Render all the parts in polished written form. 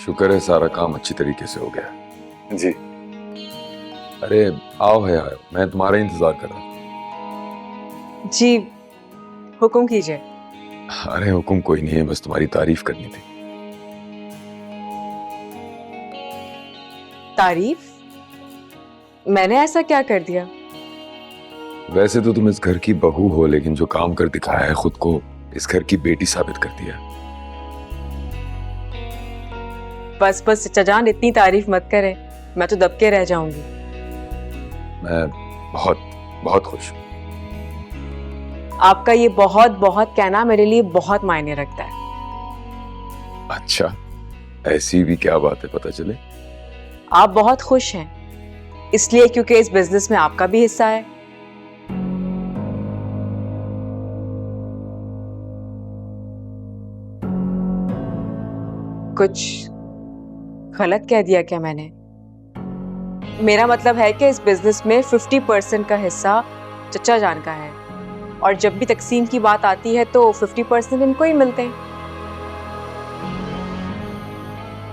शुक्र है सारा काम अच्छी तरीके से हो गया। जी। अरे आओ है आयो, मैं तुम्हारा इंतजार कर रहा था। जी, हुक्म कीजिए। अरे हुक्म कोई नहीं है, बस तुम्हारी तारीफ करनी थी। तारीफ? मैंने ऐसा क्या कर दिया? वैसे तो तुम इस घर की बहू हो, लेकिन जो काम कर दिखाया है खुद को इस घर की बेटी साबित कर दिया। बस बस चचा जान, इतनी तारीफ मत करें, मैं तो दबके रह जाऊंगी। मैं बहुत बहुत खुश हूँ। आपका ये बहुत बहुत कहना मेरे लिए बहुत मायने रखता है। अच्छा, ऐसी भी क्या बात है, पता चले। आप बहुत खुश हैं इसलिए क्योंकि इस बिजनेस में आपका भी हिस्सा है। कुछ गलत कह दिया क्या मैंने? मेरा मतलब है कि इस बिजनेस में 50% का हिस्सा चचा जान का है, और जब भी तकसीम की बात आती है तो 50% इनको ही मिलते हैं।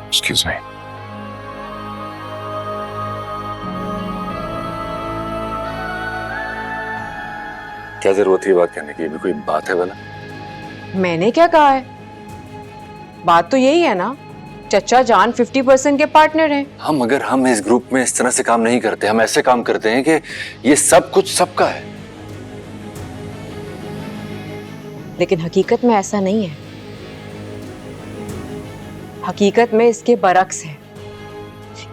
Excuse me. क्या जरूरत है बात करने की? भी कोई बात है भला? मैंने क्या कहा है? बात तो यही है ना, चचा जान 50% के पार्टनर हैं। हम मगर हम इस ग्रुप में इस तरह से काम नहीं करते। हम ऐसे काम करते हैं कि ये सब कुछ सबका है। लेकिन हकीकत में ऐसा नहीं है। हकीकत में इसके बरक्स है।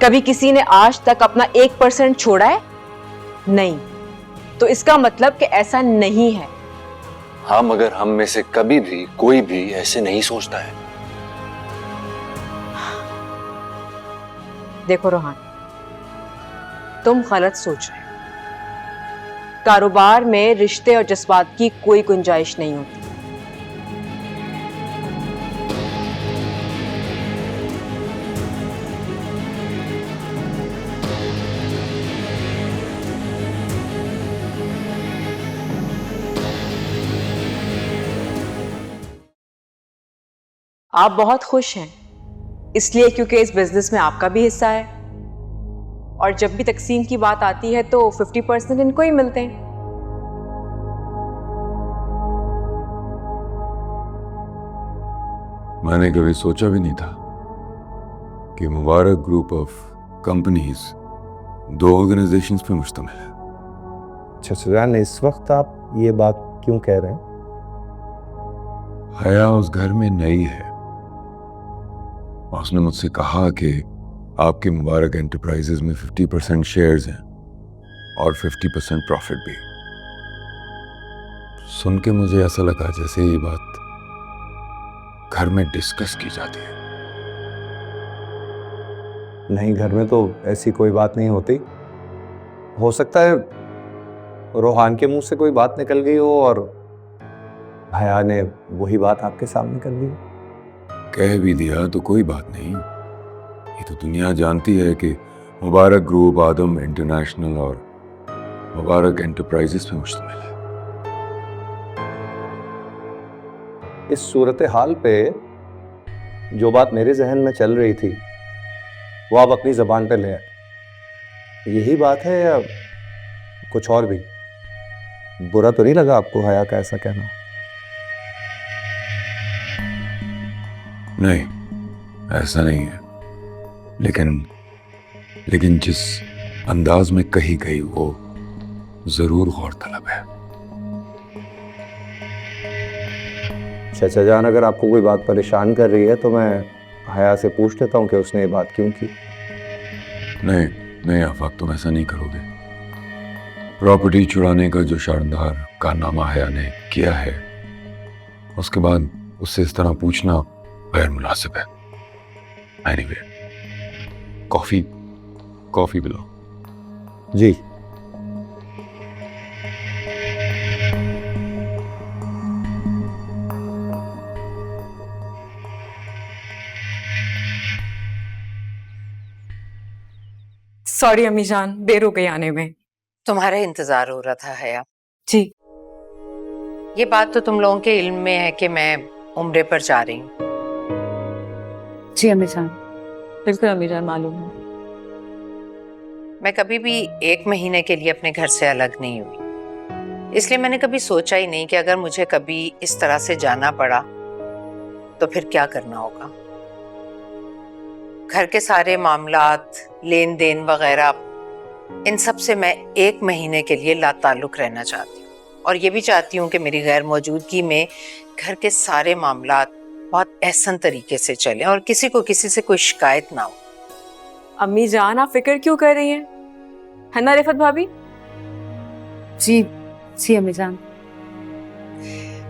कभी किसी ने आज तक अपना 1% छोड़ा है? नहीं। तो इसका मतलब कि ऐसा नहीं है। हाँ, मगर हम में से कभी भी कोई भी ऐसे नहीं सोचता है। देखो रोहान, तुम गलत सोच रहे हो। कारोबार में रिश्ते और जज्बात की कोई गुंजाइश नहीं होती। आप बहुत खुश हैं इसलिए क्योंकि इस बिजनेस में आपका भी हिस्सा है, और जब भी तकसीम की बात आती है तो 50% इनको ही मिलते हैं। मैंने कभी सोचा भी नहीं था कि मुबारक ग्रुप ऑफ कंपनीज 2 ऑर्गेनाइजेशंस पे मुश्तमिल है। अच्छा सुजान, इस वक्त आप ये बात क्यों कह रहे हैं? हया उस घर में नई है और उसने मुझसे कहा कि आपके मुबारक एंटरप्राइजेज में 50% शेयर्स हैं और 50% प्रॉफिट भी। सुन के मुझे ऐसा लगा जैसे ये बात घर में डिस्कस की जाती है। नहीं, घर में तो ऐसी कोई बात नहीं होती। हो सकता है रोहान के मुंह से कोई बात निकल गई हो और हया ने वही बात आपके सामने कर दी। कह भी दिया तो कोई बात नहीं। ये तो दुनिया जानती है कि मुबारक ग्रुप आदम इंटरनेशनल और मुबारक एंटरप्राइजेस पे मुश्तमिल है। इस सूरत हाल पे जो बात मेरे जहन में चल रही थी वो आप अपनी जबान पे ले आए। यही बात है या कुछ और भी? बुरा तो नहीं लगा आपको हया का ऐसा कहना? नहीं, ऐसा नहीं है, लेकिन जिस अंदाज में कही गई वो जरूर गौरतलब है। चाचा जान, अगर आपको कोई बात परेशान कर रही है तो मैं हया से पूछ लेता हूँ कि उसने ये बात क्यों की। नहीं नहीं आफाक, तुम ऐसा नहीं करोगे। प्रॉपर्टी चुराने का जो शानदार कारनामा हया ने किया है, उसके बाद उससे इस तरह पूछना गैर मुनासिब है। एनीवे, कॉफी पिलाओ। जी। सॉरी अम्मी जान, देर हो गई आने में। तुम्हारा इंतजार हो रहा था हया। जी। ये बात तो तुम लोगों के इल्म में है कि मैं उम्रे पर जा रही हूँ। जी अम्मी जान। बिल्कुल अम्मी जान, मालूम है। मैं कभी भी 1 महीने के लिए अपने घर से अलग नहीं हुई, इसलिए मैंने कभी सोचा ही नहीं कि अगर मुझे कभी इस तरह से जाना पड़ा तो फिर क्या करना होगा। घर के सारे मामलात, लेन देन वगैरह, इन सब से मैं 1 महीने के लिए लाताल्लुक रहना चाहती हूँ, और ये भी चाहती हूँ कि मेरी गैर मौजूदगी में घर के सारे मामलात बहुत एहसन तरीके से चलें और किसी को किसी से कोई शिकायत ना हो। अम्मी जान, आप फिक्र क्यों कर रही हैं? है ना रिफत भाभी? जी जी अम्मी जान।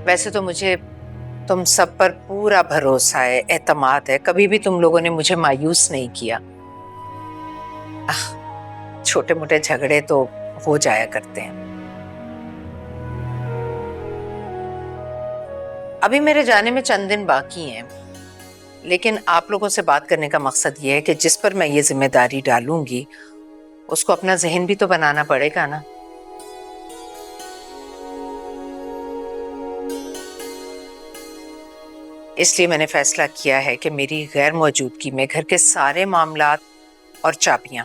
वैसे तो मुझे तुम सब पर पूरा भरोसा है, एतमाद है, कभी भी तुम लोगों ने मुझे मायूस नहीं किया। छोटे मोटे झगड़े तो हो जाया करते हैं। अभी मेरे जाने में चंद दिन बाकी हैं, लेकिन आप लोगों से बात करने का मकसद ये है कि जिस पर मैं ये जिम्मेदारी डालूंगी उसको अपना जहन भी तो बनाना पड़ेगा ना। इसलिए मैंने फैसला किया है कि मेरी गैर मौजूदगी में घर के सारे मामलात और चाबियां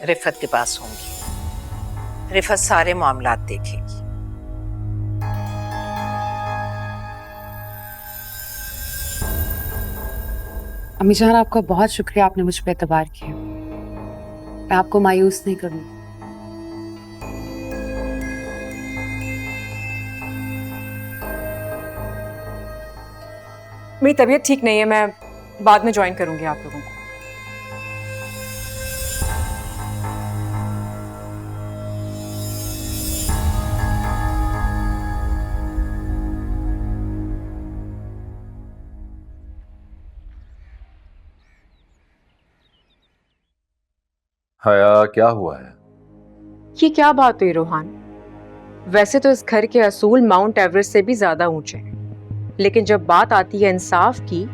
रिफत के पास होंगी। रिफत सारे मामलात देखेगी। अम्मी जान, आपका बहुत शुक्रिया, आपने मुझ पर एतबार किया। मैं आपको मायूस नहीं करूंगी। मेरी तबीयत ठीक नहीं है, मैं बाद में ज्वाइन करूंगी आप लोगों को। हया, क्या हुआ है? ये क्या बात हुई रोहान? वैसे तो इस घर के असूल माउंट एवरेस्ट से भी ज्यादा ऊंचे हैं, लेकिन जब बात आती है इंसाफ की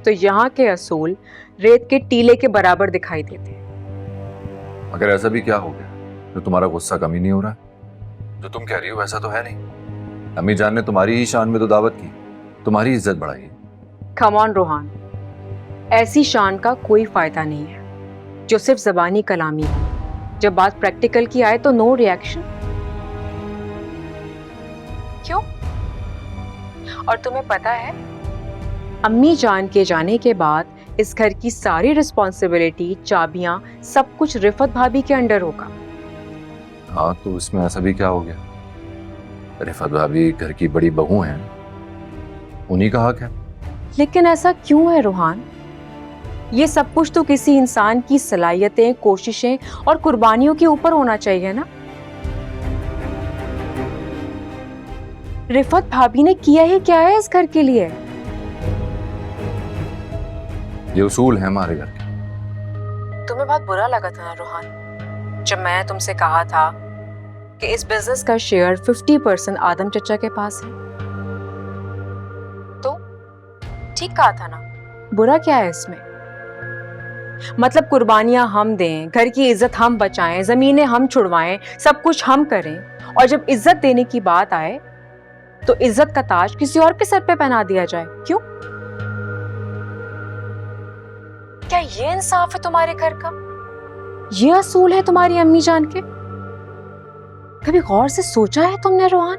तो यहाँ के असूल रेत के टीले के बराबर दिखाई देते हैं। अगर ऐसा भी क्या हो गया तो तुम्हारा गुस्सा कम ही नहीं हो रहा? जो तुम कह रही हो वैसा तो है नहीं। अम्मी जान ने तुम्हारी ही शान में तो दावत की, तुम्हारी इज्जत बढ़ाई। कम ऑन रोहान, ऐसी शान का कोई फायदा नहीं है जो सिर्फ जबानी कलामी हो। जब बात प्रैक्टिकल की आए तो नो रिएक्शन। क्यों? और तुम्हें पता है, अम्मी जान के जाने के बाद इस घर की सारी रिस्पॉन्सिबिलिटी, चाबियां, सब कुछ रिफत भाभी के अंडर होगा। हाँ, तो इसमें ऐसा भी क्या हो गया? रिफत भाभी घर की बड़ी बहू हैं, उन्हीं का हक है। लेकिन ऐसा क्यों है रोहान? ये सब कुछ तो किसी इंसान की सलाहियतें, कोशिशें और कुर्बानियों के ऊपर होना चाहिए ना। रिफत भाभी ने किया ही क्या है इस घर के लिए? ये उसूल है हमारे घर के। तुम्हें बहुत बुरा लगा था ना रोहान, जब मैं तुमसे कहा था कि इस बिजनेस का शेयर 50% आदम चचा के पास है? तो ठीक कहा था ना, बुरा क्या है इसमें? मतलब कुर्बानियां हम दें, घर की इज्जत हम बचाएं, जमीनें हम छुड़वाएं, सब कुछ हम करें, और जब इज्जत देने की बात आए तो इज्जत का ताज किसी और के सर पे पहना दिया जाए। क्यों? क्या ये इंसाफ है तुम्हारे घर का? ये असूल है तुम्हारी अम्मी जान के? कभी गौर से सोचा है तुमने रोहान?